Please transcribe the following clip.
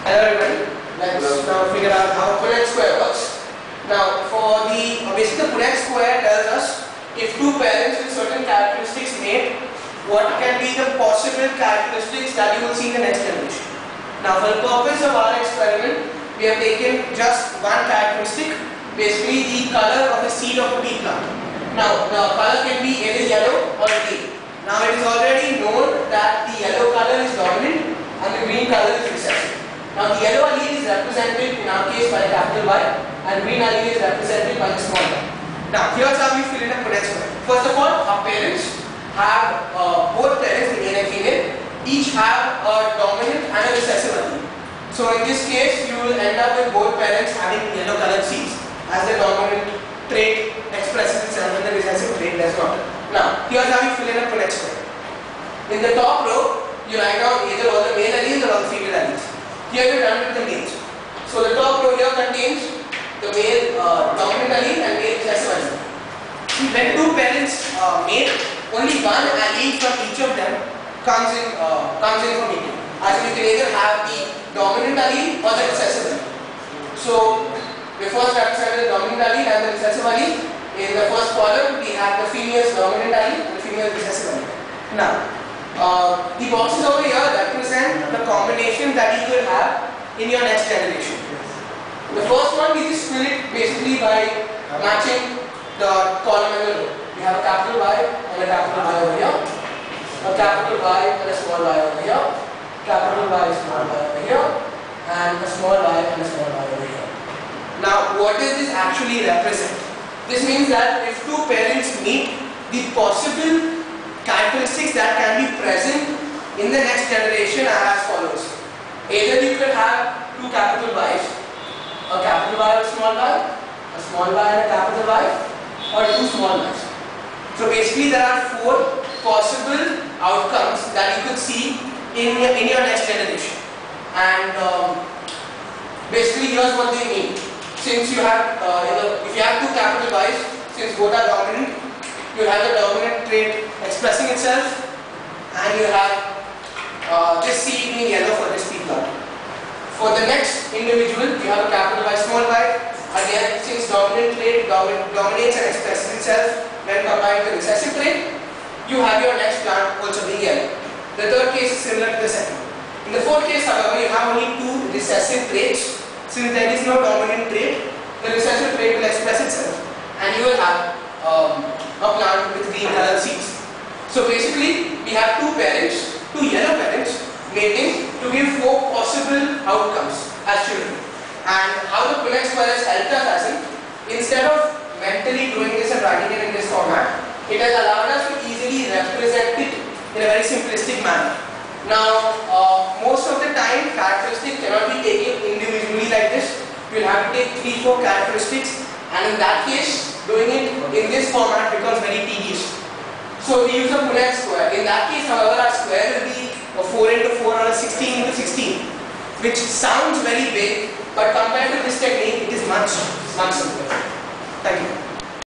Hello everyone. Let's now figure out how Punnett square works. Now for the basically the Punnett square tells us if two parents with certain characteristics mate, what can be the possible characteristics that you will see in the next generation. Now for the purpose of our experiment, we have taken just one characteristic, basically the color of the seed of a pea plant. Now the color can be either yellow or green. Now it is already known that the yellow color is dominant and the green color is recessive. Now the yellow allele is represented in our case by a capital Y and green allele is represented by the small y. Now here's how we fill in a Punnett square. First of all, our parents have both parents, the male and female, each have a dominant and a recessive allele. So in this case, you will end up with both parents having yellow colored seeds as the dominant trait expresses itself and the recessive trait does not. Now here's how we fill in a Punnett square. In the top row, you write down either all the male alleles or all the female alleles. Here we are done with the males. So the top row here contains the male dominant allele and male recessive allele. When two parents mate, only one allele from each of them comes in for mating. As you can either have the dominant allele or the recessive allele. So we first represent the dominant allele and the recessive allele. In the first column, we have the female's dominant allele and the female's recessive allele. Now, the boxes over here represent the combination that you will have in your next generation. The first one we just fill it basically by matching the column and the row. We have a capital Y and a capital Y over here, a capital Y and a small y over here, capital Y, small y over here, and a small y and a small y over here. Now, what does this actually represent? This means that if two parents meet, the possible characteristics that can be present in the next generation are as follows. Either you could have two capital Y's, a capital Y and a small y and a capital Y, or two small y's. So basically there are four possible outcomes that you could see in your next generation. And basically here's what they mean. Since you have, if you have two capital Y's, since both are dominant, you have the dominant trait expressing itself, and you have this seed being yellow for this pea plant. For the next individual, you have a capital Y, small y. Again, since dominant trait dominates and expresses itself when combined with recessive trait, you have your next plant also being yellow. The third case is similar to the second. In the fourth case, however, you have only two recessive traits. Since there is no dominant trait, the recessive trait will express itself, and you will have a plant with green colored seeds. So basically, we have two yellow parents mating to give four possible outcomes as children. And how the Punnett square has helped us as instead of mentally doing this and writing it in this format, it has allowed us to easily represent it in a very simplistic manner. Now, most of the time, characteristics cannot be taken individually like this. You will have to take 3-4 characteristics, and in that case, doing it in this format becomes very tedious. So we use a Punnett square. In that case, however, our square will be a 4 into 4 or a 16 into 16, which sounds very big, but compared to this technique, it is much simpler.